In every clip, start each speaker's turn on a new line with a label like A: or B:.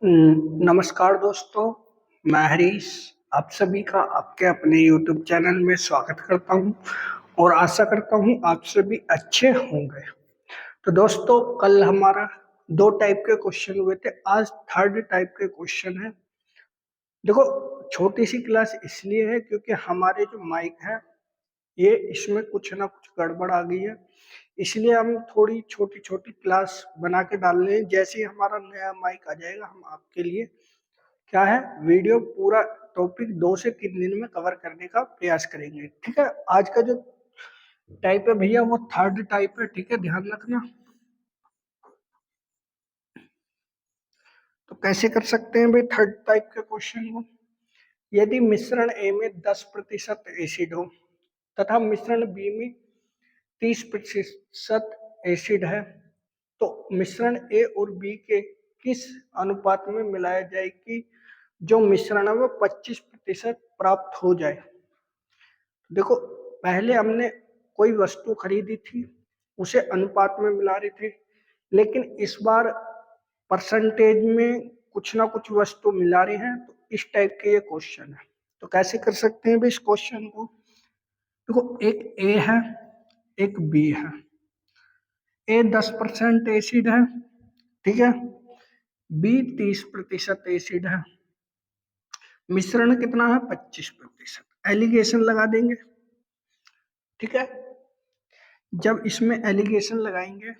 A: नमस्कार दोस्तों, मैं हरीश आप सभी का आपके अपने YouTube चैनल में स्वागत करता हूं और आशा करता हूं आप सभी अच्छे होंगे। तो दोस्तों, कल हमारा 2 टाइप के क्वेश्चन हुए थे, आज थर्ड टाइप के क्वेश्चन है। देखो, छोटी सी क्लास इसलिए है क्योंकि हमारे जो माइक है ये इसमें कुछ ना कुछ गड़बड़ आ गई है, इसलिए हम थोड़ी छोटी छोटी क्लास बना के डाल रहे हैं। जैसे ही हमारा नया माइक आ जाएगा हम आपके लिए क्या है वीडियो पूरा टॉपिक 2 से 3 दिन में कवर करने का प्रयास करेंगे। ठीक है, आज का जो टाइप है भैया वो थर्ड टाइप है। ठीक है, ध्यान रखना। तो कैसे कर सकते हैं भाई थर्ड टाइप के क्वेश्चन को? यदि मिश्रण ए में 10% एसिड हो तथा मिश्रण बी में 30% एसिड है, तो मिश्रण ए और बी के किस अनुपात में मिलाया जाए कि जो मिश्रण है वो 25% प्राप्त हो जाए? देखो, पहले हमने कोई वस्तु खरीदी थी, उसे अनुपात में मिला रहे थे, लेकिन इस बार परसेंटेज में कुछ ना कुछ वस्तु मिला रहे हैं। तो इस टाइप के ये क्वेश्चन है। तो कैसे कर सकते हैं भाई इस क्वेश्चन को? देखो, एक ए है, एक बी है। ए 10% एसिड है, ठीक है, बी 30% एसिड है, मिश्रण कितना है 25%। एलिगेशन लगा देंगे। ठीक है, जब इसमें एलिगेशन लगाएंगे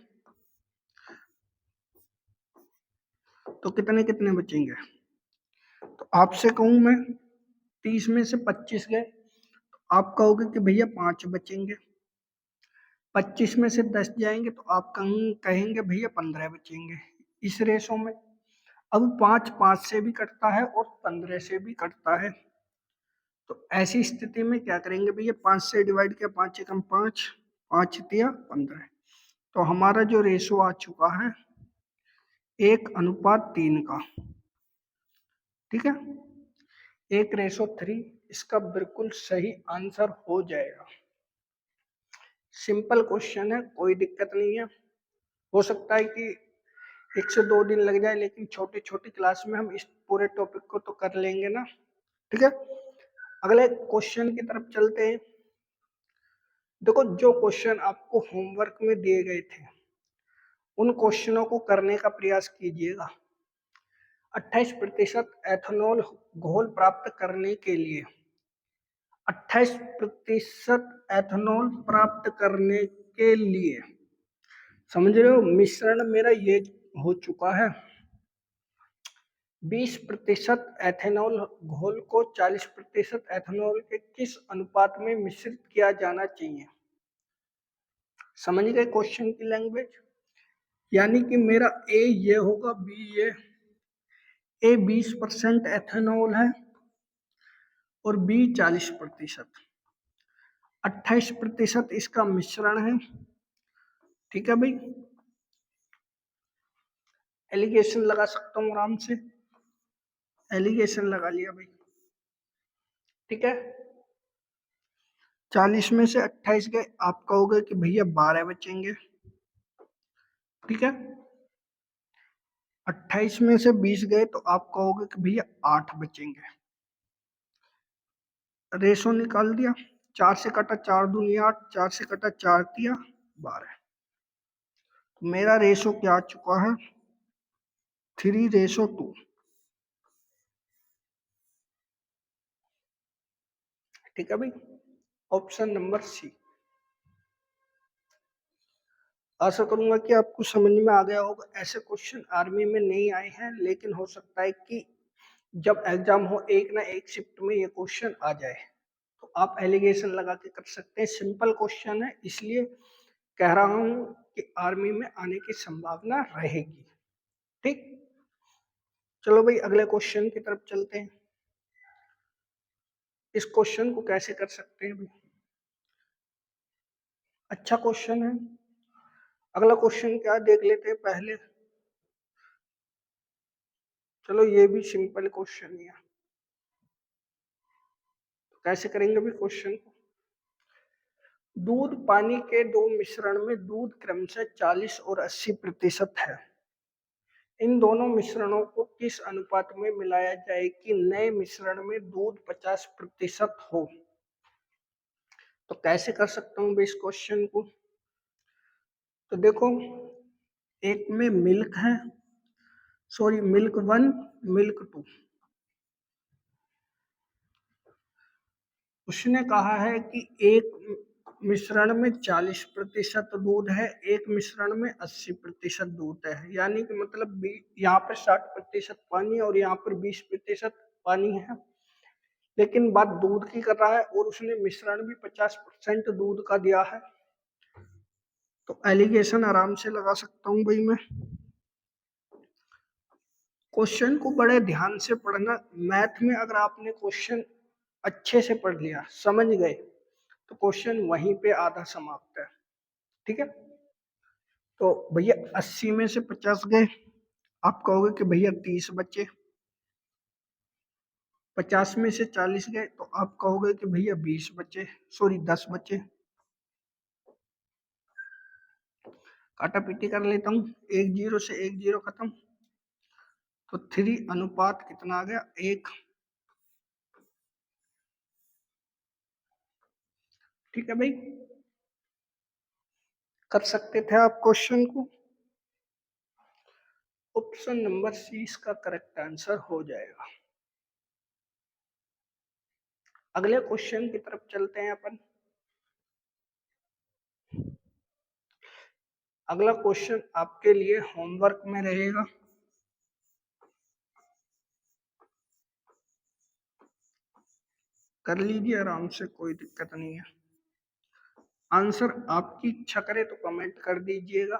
A: तो कितने कितने बचेंगे? तो आपसे कहूं मैं, 30 में से 25 गए तो आप कहोगे कि भैया 5 बचेंगे। 25 में से 10 जाएंगे तो आप कहेंगे भैया 15 बचेंगे। इस रेशो में अब 5 5 से भी कटता है और 15 से भी कटता है। तो ऐसी स्थिति में क्या करेंगे भैया, 5 से डिवाइड किया, 5 एकम 5, 5 तिया 15। तो हमारा जो रेशो आ चुका है 1:3 का। ठीक है, 1:3 इसका बिल्कुल सही आंसर हो जाएगा। सिंपल क्वेश्चन है, कोई दिक्कत नहीं है। हो सकता है कि 1 से 2 दिन लग जाए, लेकिन छोटी छोटी क्लास में हम इस पूरे टॉपिक को तो कर लेंगे ना। ठीक है, अगले क्वेश्चन की तरफ चलते हैं। देखो, जो क्वेश्चन आपको होमवर्क में दिए गए थे उन क्वेश्चनों को करने का प्रयास कीजिएगा। 28% एथेनॉल घोल प्राप्त करने के लिए 28% एथेनॉल प्राप्त करने के लिए, समझ रहे हो, मिश्रण मेरा ये हो चुका है। 20% एथेनॉल घोल को 40% एथेनॉल के किस अनुपात में मिश्रित किया जाना चाहिए? समझ गए क्वेश्चन की लैंग्वेज? यानी कि मेरा ए ये होगा, बी ये। ए 20% एथेनॉल है और बी 40%। 28% इसका मिश्रण है। ठीक है भाई, एलिगेशन लगा सकता हूँ आराम से। एलिगेशन लगा लिया भाई। ठीक है, 40 में से 28 गए, आप कहोगे कि भैया 12 बचेंगे। ठीक है, 28 में से 20 गए तो आप कहोगे कि भैया 8 बचेंगे। रेशो निकाल दिया, 4 से कटा 4 दूनी 8, 4 से कटा 4 दिया 12। मेरा रेशो क्या आ चुका है, 3:2। ठीक है भाई, ऑप्शन नंबर सी। आशा करूंगा कि आपको समझ में आ गया होगा। ऐसे क्वेश्चन आर्मी में नहीं आए हैं, लेकिन हो सकता है कि जब एग्जाम हो एक ना एक शिफ्ट में ये क्वेश्चन आ जाए। तो आप एलिगेशन लगा के कर सकते हैं। सिंपल क्वेश्चन है, इसलिए कह रहा हूं कि आर्मी में आने की संभावना रहेगी। ठीक, चलो भाई अगले क्वेश्चन की तरफ चलते हैं। इस क्वेश्चन को कैसे कर सकते हैं भाई? अच्छा क्वेश्चन है। अगला क्वेश्चन क्या देख लेते हैं पहले। चलो, ये भी सिंपल क्वेश्चन ही है। तो कैसे करेंगे भाई क्वेश्चन को? दूध पानी के दो मिश्रण में दूध क्रमशः 40 और 80% है। इन दोनों मिश्रणों को किस अनुपात में मिलाया जाए कि नए मिश्रण में दूध 50% हो। तो कैसे कर सकता हूँ इस क्वेश्चन को। तो देखो, एक में मिल्क है, सॉरी मिल्क 1 मिल्क 2। उसने कहा है कि एक मिश्रण में 40% दूध है, एक मिश्रण में 80% दूध है, यानी कि मतलब यहाँ पर 60% पानी और यहाँ पर 20% पानी है। लेकिन बात दूध की कर रहा है और उसने मिश्रण भी 50% दूध का दिया है। तो एलिगेशन आराम से लगा सकता हूं भाई मैं। क्वेश्चन को बड़े ध्यान से पढ़ना। मैथ में अगर आपने क्वेश्चन अच्छे से पढ़ लिया, समझ गए, तो क्वेश्चन वहीं पे आधा समाप्त है। ठीक है। तो भैया 80 में से 50 गए, आप कहोगे कि भैया 30 बचे। 50 में से 40 गए तो आप कहोगे कि भैया 20 बचे, सॉरी 10 बचे। काटा पीटी कर लेता हूँ, 1 0 से 1 0 खत्म। तो 3 अनुपात कितना आ गया, 1। ठीक है भाई, कर सकते थे आप क्वेश्चन को। ऑप्शन नंबर सी इसका करेक्ट आंसर हो जाएगा। अगले क्वेश्चन की तरफ चलते हैं अपन। अगला क्वेश्चन आपके लिए होमवर्क में रहेगा। कर लीजिए आराम से, कोई दिक्कत नहीं है। आंसर आपकी इच्छा करे तो कमेंट कर दीजिएगा।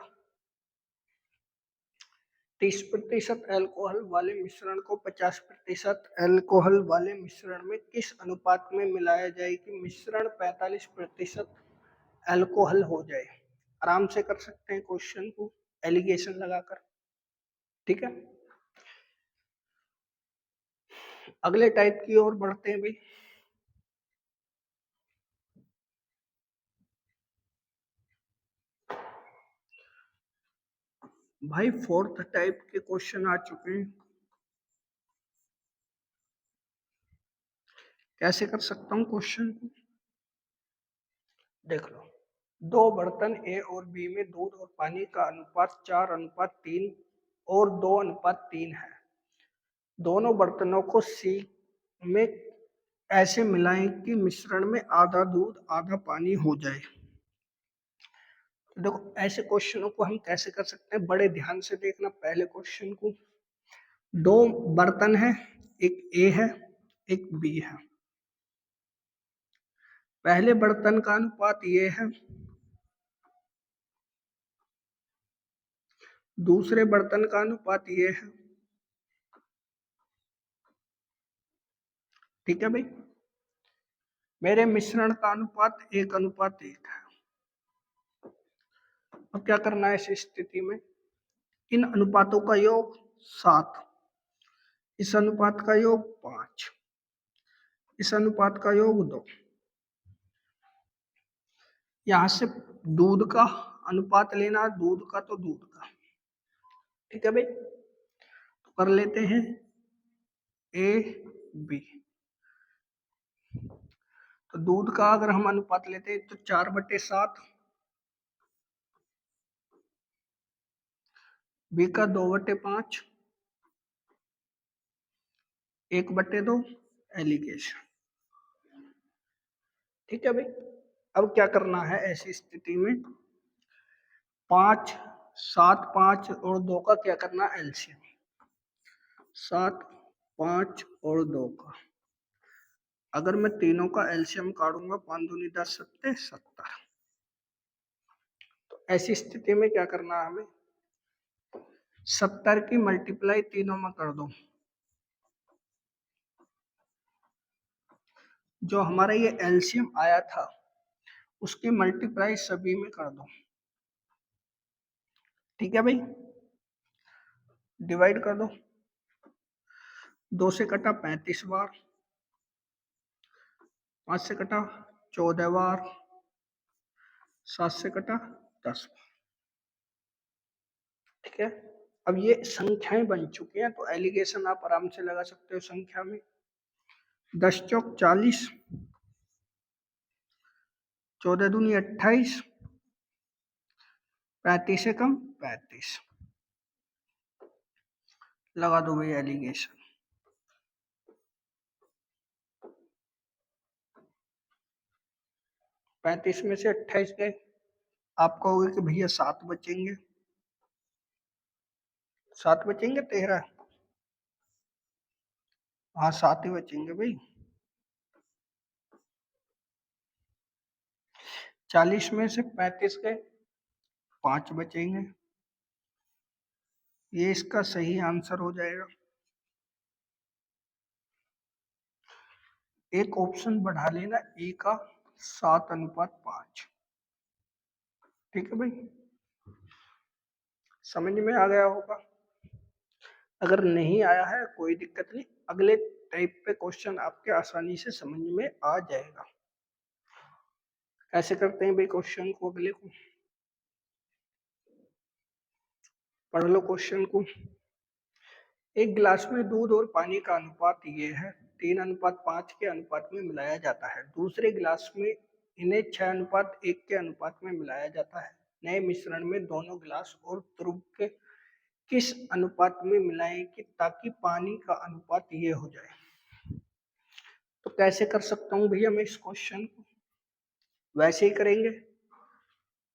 A: 30% अल्कोहल वाले मिश्रण को 50% अल्कोहल वाले मिश्रण में किस अनुपात में मिलाया जाए कि मिश्रण 45% अल्कोहल हो जाए। आराम से कर सकते हैं क्वेश्चन को एलिगेशन लगाकर। ठीक है, अगले टाइप की ओर बढ़ते हैं भाई। भाई 4th टाइप के क्वेश्चन आ चुके हैं। कैसे कर सकता हूं क्वेश्चन को, देख लो। दो बर्तन ए और बी में दूध और पानी का अनुपात 4:3 और 2:3 है। दोनों बर्तनों को सी में ऐसे मिलाएं कि मिश्रण में आधा दूध आधा पानी हो जाए। तो देखो, ऐसे क्वेश्चनों को हम कैसे कर सकते हैं, बड़े ध्यान से देखना पहले क्वेश्चन को। दो बर्तन है, एक ए है एक बी है। पहले बर्तन का अनुपात ये है, दूसरे बर्तन का अनुपात ये है। ठीक है भाई, मेरे मिश्रण का अनुपात 1:1 है। अब क्या करना है इस स्थिति में, इन अनुपातों का योग 7, इस अनुपात का योग 5, इस अनुपात का योग 2। यहां से दूध का अनुपात लेना, दूध का तो दूध का। ठीक है भाई, तो कर लेते हैं ए बी। तो दूध का अगर हम अनुपात लेते हैं तो 4/7, बी का 2/5, 1/2 एलिगेशन। ठीक है भाई, अब क्या करना है ऐसी स्थिति में, 5 7 5 और 2 का क्या करना है एलसीएम। 7 5 और 2 का अगर मैं तीनों का एलसीएम काटूंगा, 5 दूनी 10 7 70। तो ऐसी स्थिति में क्या करना है हमें, 70 की मल्टीप्लाई तीनों में कर दो। जो हमारा ये एलसीएम आया था उसकी मल्टीप्लाई सभी में कर दो। ठीक है भाई, डिवाइड कर दो। 2 से कटा 35 बार, 5 से कटा 14 बार, 7 से कटा 10 बार। ठीक है, अब ये संख्याएं बन चुकी हैं तो एलिगेशन आप आराम से लगा सकते हो संख्या में। 10 चौक 40, 14 दूनी 28, 35 से कम 35। लगा दो भाई एलिगेशन। 35 में से 28 गए, आप कहोगे कि भैया 7 बचेंगे। 7 बचेंगे 13, हाँ 7 ही बचेंगे भाई। 40 में से 35 गए, 5 बचेंगे। ये इसका सही आंसर हो जाएगा। एक ऑप्शन बढ़ा लेना, ए का 7:5। ठीक है भाई, समझ में आ गया होगा। अगर नहीं आया है कोई दिक्कत नहीं, अगले टाइप पे क्वेश्चन आपके आसानी से समझ में आ जाएगा। ऐसे करते हैं भाई क्वेश्चन को, अगले को पढ़ लो। क्वेश्चन को, एक गिलास में दूध और पानी का अनुपात ये है, 3:5 के अनुपात में मिलाया जाता है। दूसरे गिलास में इन्हें 6:1 के अनुपात में मिलाया जाता है। नए मिश्रण में दोनों गिलास और द्रव के किस अनुपात में मिलाएं कि ताकि पानी का अनुपात ये हो जाए। तो कैसे कर सकता हूँ भैया मैं इस क्वेश्चन को, वैसे ही करेंगे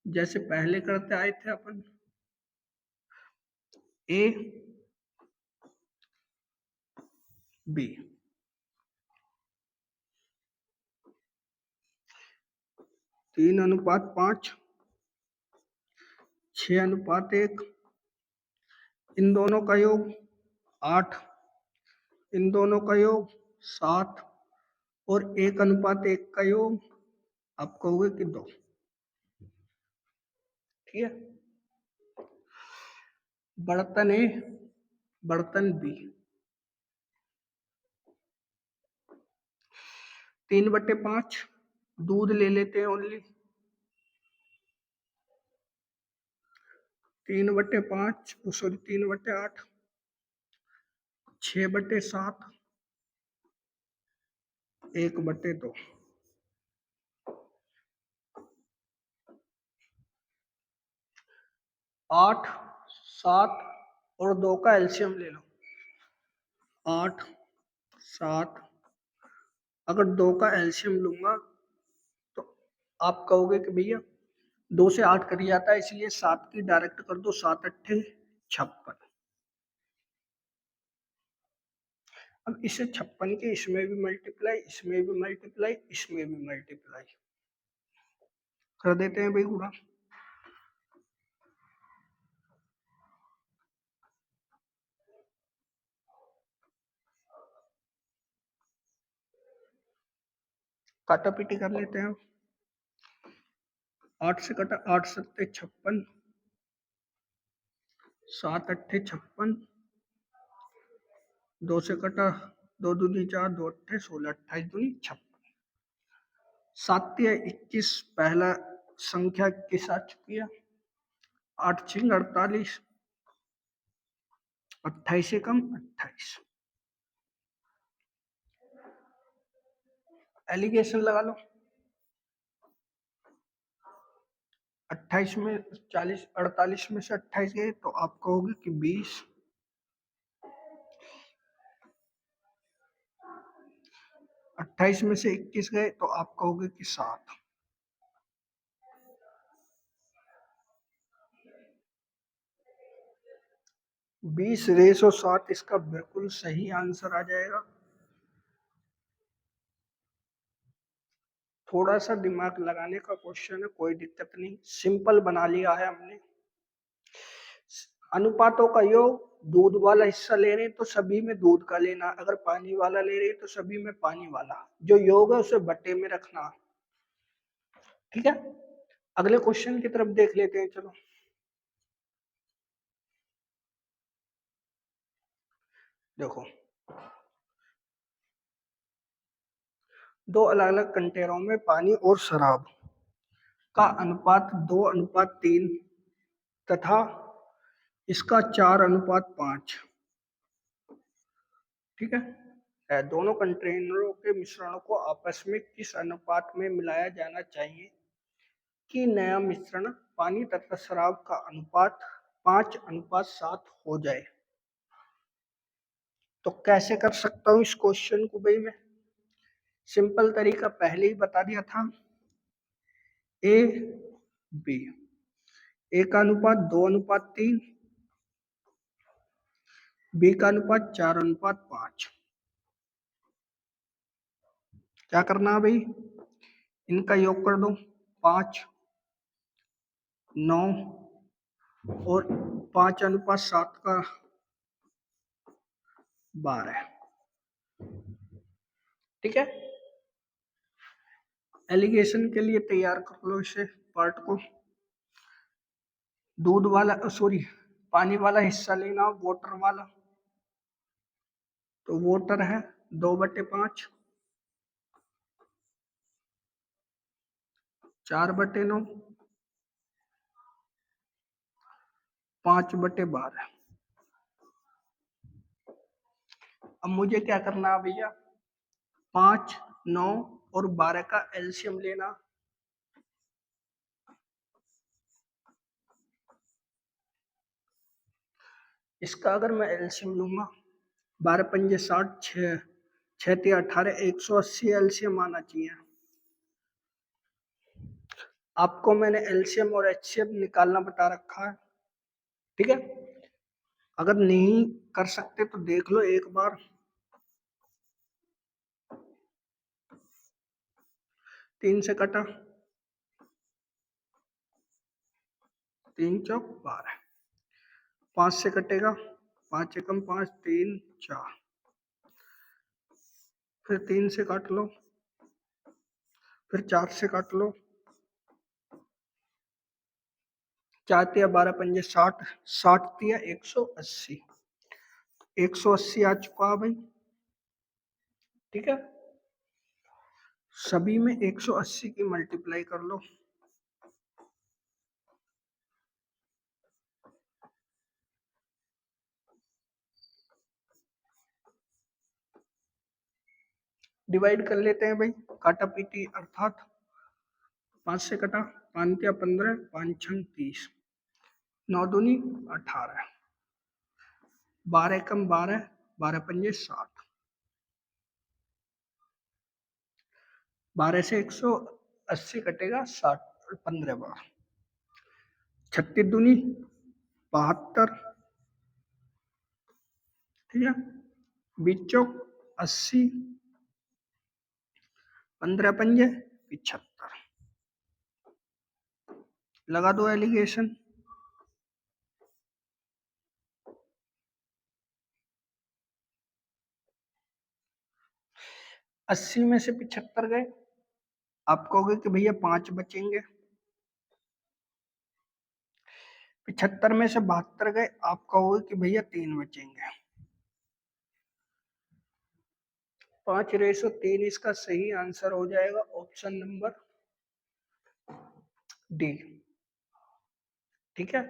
A: जैसे पहले करते आए थे अपन। ए बी, 3:5, 6:1, इन दोनों का योग 8, इन दोनों का योग 7 और 1:1 का योग आप कहोगे कि 2। ठीक है, बर्तन ए, बर्तन बी, 3/5 दूध ले लेते हैं ओनली, 3/5 सॉरी 3/8, 6/7, 1/2। 8, 7 और 2 का एलसीएम ले लो। 8, 7, अगर 2 का एलसीएम लूंगा तो आप कहोगे कि भैया 2 से 8 कट जाता है, इसलिए 7 की डायरेक्ट कर दो, 7×8 56। अब इसे 56 के इसमें भी मल्टीप्लाई, इसमें भी मल्टीप्लाई, इसमें भी मल्टीप्लाई कर देते हैं भाई गुणा। काटा पीटी कर लेते हैं। 8 से कटा 8 7 56, 7×8 56, 2 से कटा 2 दूनी 4, 2 8 16, 28 दूनी 56, 7 या 21 पहला संख्या के साथ चुकी है। 8 6 48, 28 से कम 28। एलिगेशन लगा लो। 28 में 40, 48 में से 28 गए तो आप कहोगे कि 20। 28 में से 21 गए तो आप कहोगे कि 7। 20:7 इसका बिल्कुल सही आंसर आ जाएगा। थोड़ा सा दिमाग लगाने का क्वेश्चन है, कोई दिक्कत नहीं, सिंपल बना लिया है हमने। अनुपातों का योग, दूध वाला हिस्सा ले रहे हैं तो सभी में दूध का लेना, अगर पानी वाला ले रहे हैं तो सभी में पानी वाला, जो योग है उसे बट्टे में रखना। ठीक है, अगले क्वेश्चन की तरफ देख लेते हैं। चलो देखो, 2 अलग अलग कंटेनरों में पानी और शराब का अनुपात 2:3 तथा इसका 4:5। ठीक है। दोनों कंटेनरों के मिश्रणों को आपस में किस अनुपात में मिलाया जाना चाहिए कि नया मिश्रण पानी तथा शराब का अनुपात 5:7 हो जाए? तो कैसे कर सकता हूँ इस क्वेश्चन को भाई? मैं सिंपल तरीका पहले ही बता दिया था। ए बी, ए का अनुपात 2:3, बी का अनुपात 4:5। क्या करना है भाई? इनका योग कर दो। 5, 9 और 5:7 का 12। ठीक है। एलिगेशन के लिए तैयार कर लो इसे पार्ट को। दूध वाला सॉरी पानी वाला हिस्सा लेना, वाटर वाला। तो वाटर है 2/5, 4/9, 5/12। अब मुझे क्या करना है भैया? 5, 9 और 12 का एलसीएम लेना। इसका अगर मैं एलसीएम लूंगा, 12×5 = 6, 6×18 180 एलसीएम आना चाहिए। आपको मैंने एलसीएम और एचसीएफ निकालना बता रखा है। ठीक है। अगर नहीं कर सकते तो देख लो एक बार। 3 से कटा, 3 चौक 12। 5 से कटेगा, 5 एकम 5, 3 4। फिर 3 से काट लो, फिर 4 से काट लो। 4×3 = 12, 5 = 60, 60×3 = 180। 180 आ चुका है भाई। ठीक है। सभी में 180 की मल्टीप्लाई कर लो। डिवाइड कर लेते हैं भाई, काटा पीटी अर्थात। 5 से कटा, 5×3 = 15, 5×6 = 30, 9×2 = 18, 12 एकम 12, 12×5 = 60। 12 से 180 कटेगा 60 15 बार। 36×2 = 72। ठीक है। 20 चौक 80, 15×5 = 75। लगा दो एलिगेशन। 80 में से 75 गए, आप कहोगे कि भैया 5 बचेंगे। 75 में से 72 गए, आप कहोगे कि भैया 3 बचेंगे। 5:3 इसका सही आंसर हो जाएगा ऑप्शन नंबर डी। ठीक है।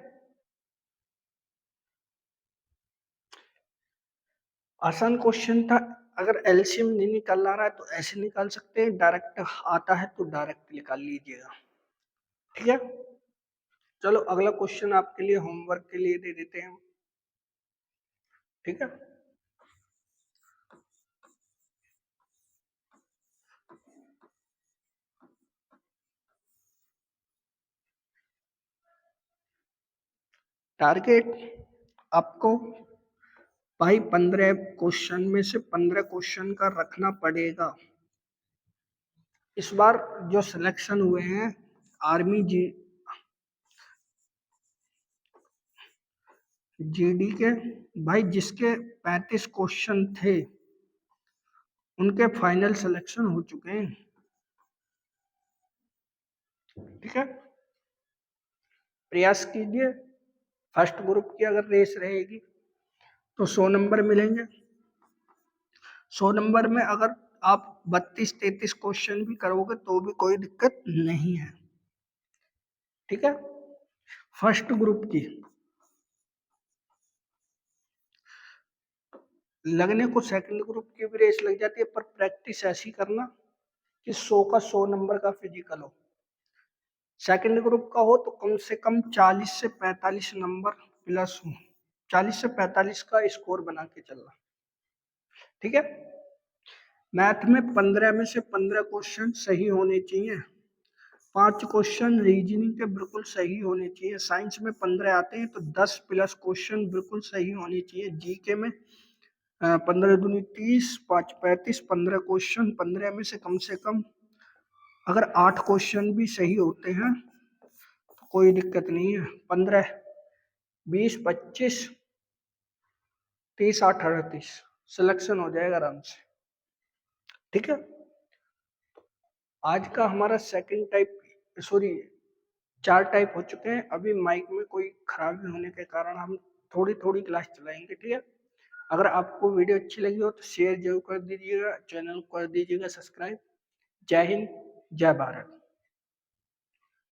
A: आसान क्वेश्चन था। अगर एलसीएम नहीं निकाल रहा है तो ऐसे निकाल सकते हैं, डायरेक्ट आता है तो डायरेक्ट निकाल लीजिएगा। ठीक है। चलो अगला क्वेश्चन आपके लिए होमवर्क के लिए दे देते हैं। ठीक है। टारगेट आपको भाई 15 क्वेश्चन में से 15 क्वेश्चन का रखना पड़ेगा। इस बार जो सिलेक्शन हुए हैं आर्मी जीडी के, भाई जिसके 35 क्वेश्चन थे उनके फाइनल सिलेक्शन हो चुके हैं। ठीक है। प्रयास कीजिए। फर्स्ट ग्रुप की अगर रेस रहेगी तो 100 नंबर मिलेंगे। 100 नंबर में अगर आप 32-33 क्वेश्चन भी करोगे तो भी कोई दिक्कत नहीं है। ठीक है। फर्स्ट ग्रुप की लगने को सेकंड ग्रुप की भी रेस लग जाती है, पर प्रैक्टिस ऐसी करना कि 100 का 100 नंबर का फिजिकल हो। सेकंड ग्रुप का हो तो कम से कम 40 से 45 नंबर प्लस हो, 40 से 45 का स्कोर बना के चलना, ठीक है। मैथ में 15 में से 15 क्वेश्चन सही होने चाहिए, 5 क्वेश्चन रीजनिंग के बिल्कुल सही होने चाहिए। साइंस में 15 आते हैं तो 10 प्लस क्वेश्चन बिल्कुल सही होने चाहिए। जीके में 15 दूनी 30, 5 35, 15 क्वेश्चन, 15 में से कम अगर 8 क्वेश्चन भी सही होते हैं तो कोई दिक्कत नहीं है। 15, 20, 25, 30, 8, 38 सिलेक्शन हो जाएगा आराम से, ठीक है। आज का हमारा सेकंड टाइप, सॉरी 4 टाइप हो चुके हैं। अभी माइक में कोई खराबी होने के कारण हम थोड़ी थोड़ी क्लास चलाएंगे, ठीक है। अगर आपको वीडियो अच्छी लगी हो तो शेयर जरूर कर दीजिएगा, चैनल को कर दीजिएगा सब्सक्राइब। जय हिंद, जय भारत।